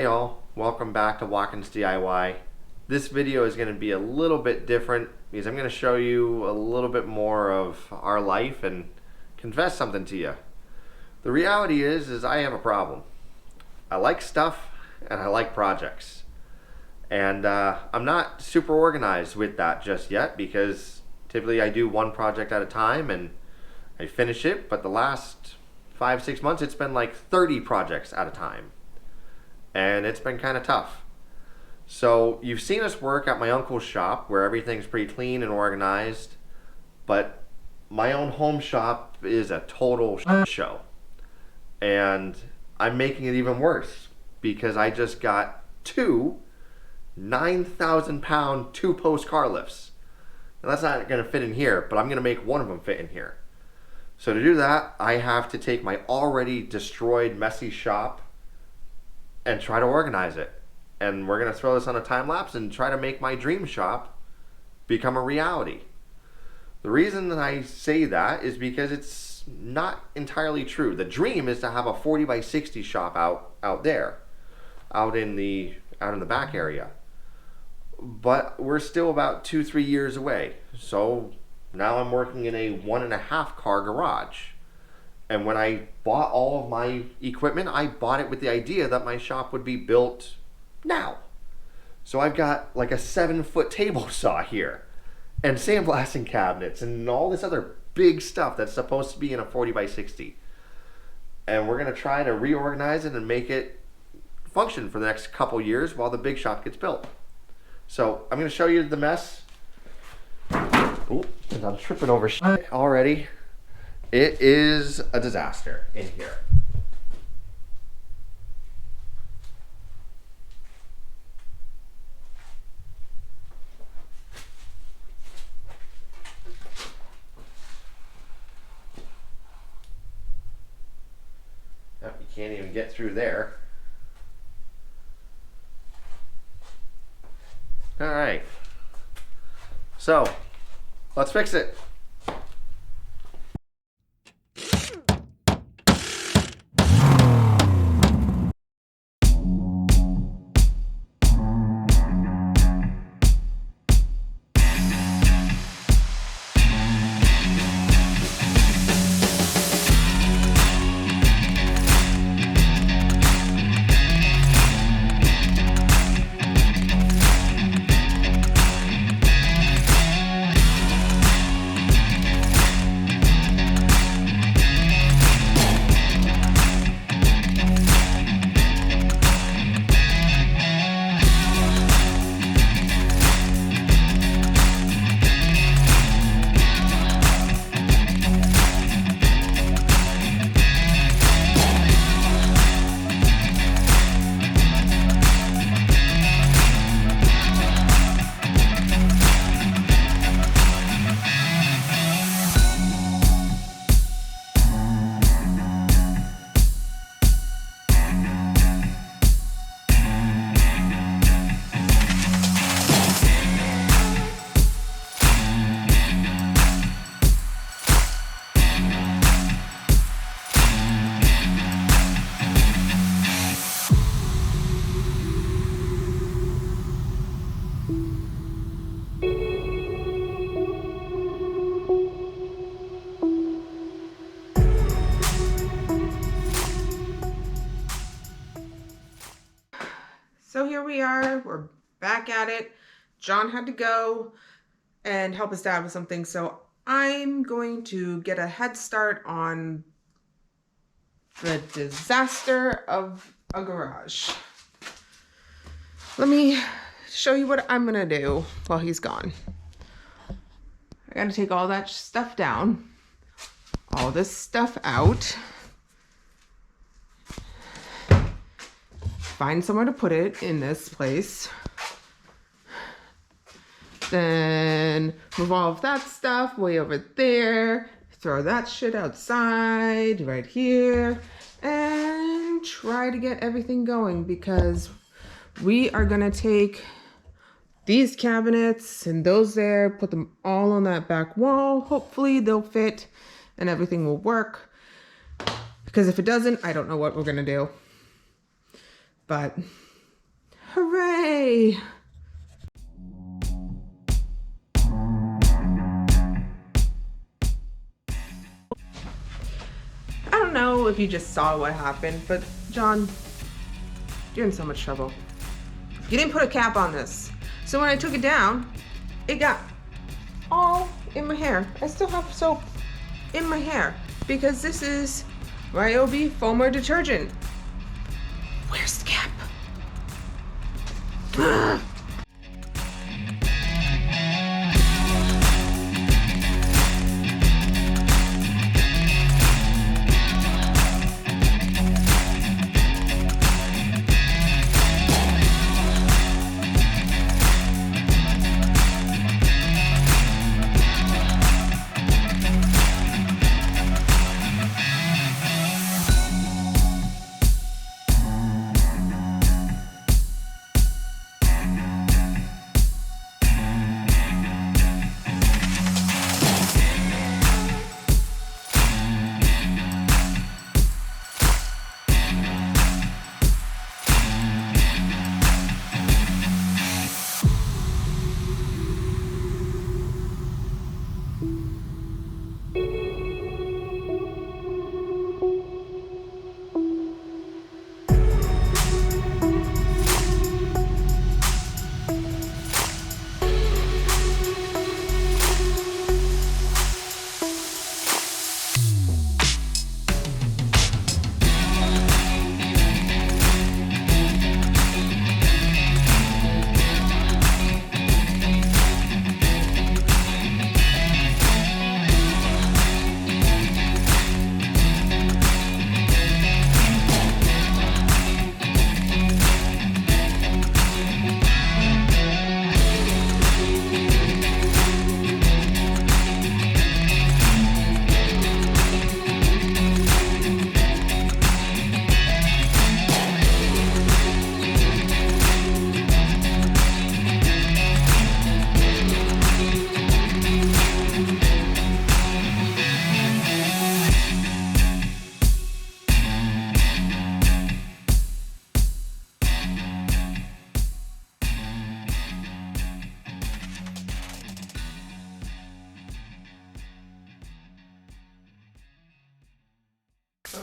Hey all, welcome back to Watkins DIY. This video is going to be a little bit different because I'm going to show you a little bit more of our life and confess something to you. The reality is I have a problem. I like stuff and I like projects. And I'm not super organized with that just yet because typically I do one project at a time and I finish it, but the last 5-6 months it's been like 30 projects at a time. And it's been kind of tough. So you've seen us work at my uncle's shop where everything's pretty clean and organized, but my own home shop is a total show. And I'm making it even worse because I just got two 9,000-pound two-post car lifts. Now that's not going to fit in here, but I'm going to make one of them fit in here. So to do that, I have to take my already destroyed, messy shop and try to organize it. And we're going to throw this on a time lapse and try to make my dream shop become a reality. The reason that I say that is because it's not entirely true. The dream is to have a 40 by 60 shop out there, out in the back area. But we're still about 2-3 years away. So now I'm working in a 1.5 car garage. And when I bought all of my equipment, I bought it with the idea that my shop would be built now. So I've got like a 7-foot table saw here and sandblasting cabinets and all this other big stuff that's supposed to be in a 40 by 60. And we're going to try to reorganize it and make it function for the next couple years while the big shop gets built. So I'm going to show you the mess. Ooh, and I'm tripping over shit already. It is a disaster in here. Yep, you can't even get through there. All right. So, let's fix it. So here we are, we're back at it. John had to go and help his dad with something, so I'm going to get a head start on the disaster of a garage. Let me show you what I'm gonna do while he's gone. I gotta take all that stuff down, all this stuff out. Find somewhere to put it in this place. Then move all of that stuff way over there. Throw that shit outside right here. And try to get everything going because we are gonna take these cabinets and those there, put them all on that back wall. Hopefully they'll fit and everything will work. Because if it doesn't, I don't know what we're gonna do. But Hooray! I don't know if you just saw what happened, but John, you're in so much trouble. You didn't put a cap on this. So when I took it down, it got all in my hair. I still have soap in my hair because this is Ryobi Foamer detergent. Where's the cap? Ugh.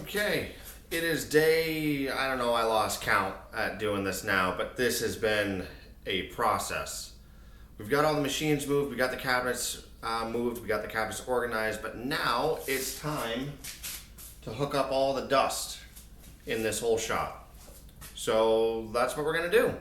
Okay, it is day, I don't know, I lost count at doing this now, but this has been a process. We've got all the machines moved, we got the cabinets moved, we got the cabinets organized, but now it's time to hook up all the dust in this whole shop. So that's what we're gonna do.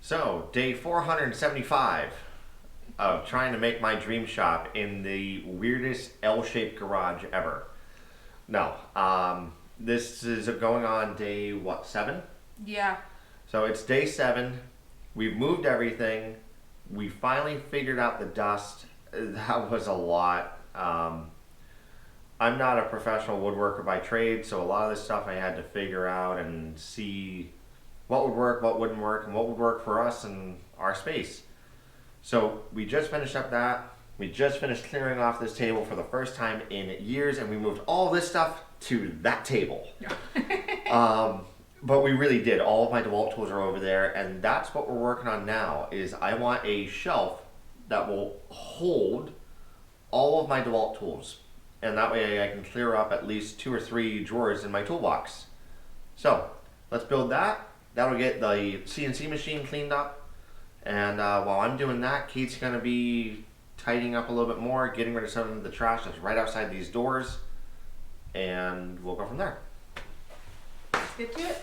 So, day 475 of trying to make my dream shop in the weirdest L-shaped garage ever. No, this is going on day, what, 7? Yeah. So it's day 7. We've moved everything. We finally figured out the dust. That was a lot. I'm not a professional woodworker by trade, so a lot of this stuff I had to figure out and see what would work, what wouldn't work, and what would work for us and our space. So we just finished up that. We just finished clearing off this table for the first time in years, and we moved all this stuff to that table. But we really did. All of my DeWalt tools are over there, and that's what we're working on now. Is I want a shelf that will hold all of my DeWalt tools, and that way I can clear up at least 2 or 3 drawers in my toolbox. So let's build that, That'll get the CNC machine cleaned up. And while I'm doing that, Kate's going to be tidying up a little bit more, getting rid of some of the trash that's right outside these doors. And we'll go from there. Let's get to it.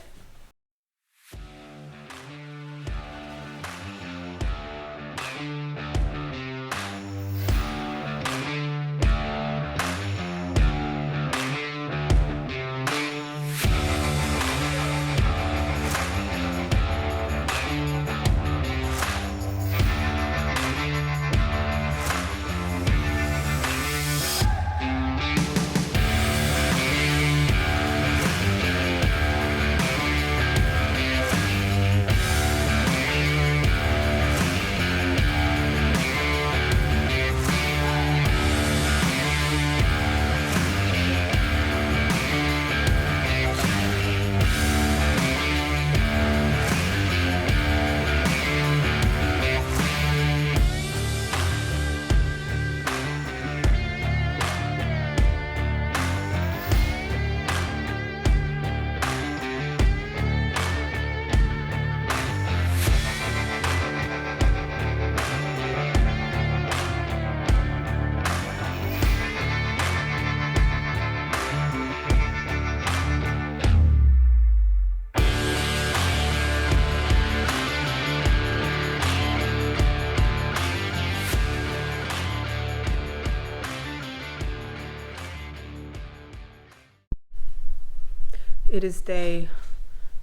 It is day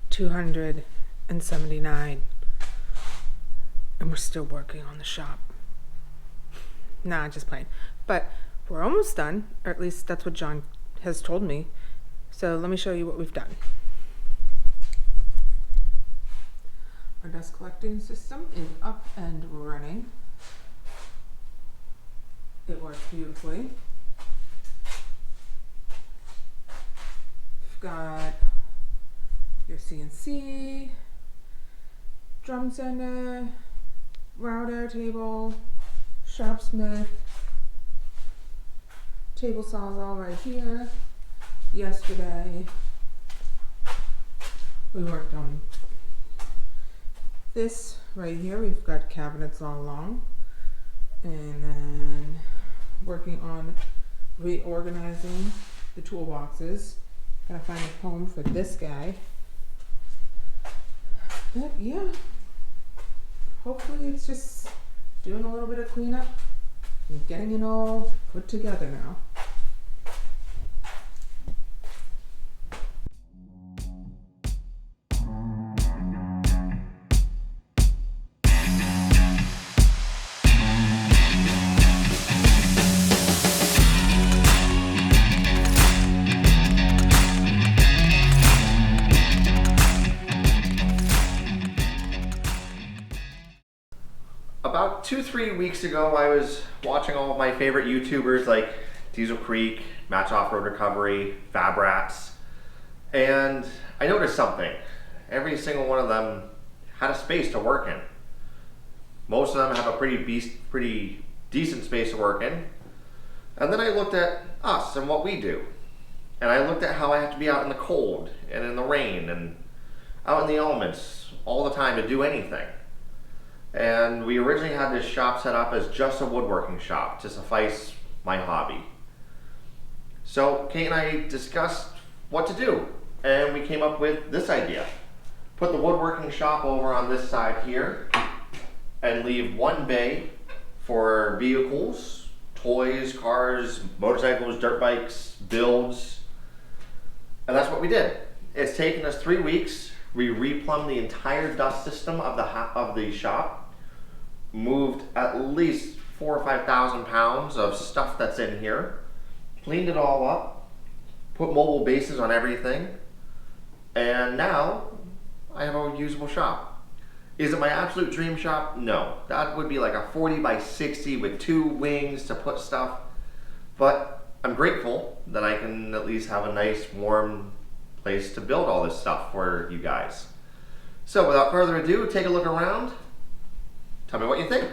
279, and we're still working on the shop. Nah, just playing. But we're almost done, or at least that's what John has told me. So let me show you what we've done. Our dust collecting system is up and running. It works beautifully. We've got your CNC, drum sander, router table, sharpsmith, table saws all right here. Yesterday we worked on this right here. We've got cabinets all along, and then working on reorganizing the toolboxes. Gotta find a home for this guy. But yeah, hopefully it's just doing a little bit of cleanup and getting it all put together now. About 2-3 weeks ago, I was watching all of my favorite YouTubers like Diesel Creek, Match Off-Road Recovery, Fab Rats, and I noticed something. Every single one of them had a space to work in. Most of them have a pretty decent space to work in. And then I looked at us and what we do. And I looked at how I have to be out in the cold and in the rain and out in the elements all the time to do anything. And we originally had this shop set up as just a woodworking shop to suffice my hobby. So Kate and I discussed what to do, and we came up with this idea. Put the woodworking shop over on this side here and leave one bay for vehicles, toys, cars, motorcycles, dirt bikes, builds. And that's what we did. It's taken us 3 weeks. We replumbed the entire dust system of the shop. Moved at least 4,000 or 5,000 pounds of stuff that's in here, cleaned it all up, put mobile bases on everything, and now I have a usable shop. Is it my absolute dream shop? No. That would be like a 40 by 60 with 2 wings to put stuff, but I'm grateful that I can at least have a nice warm place to build all this stuff for you guys. So without further ado, take a look around. Tell me what you think.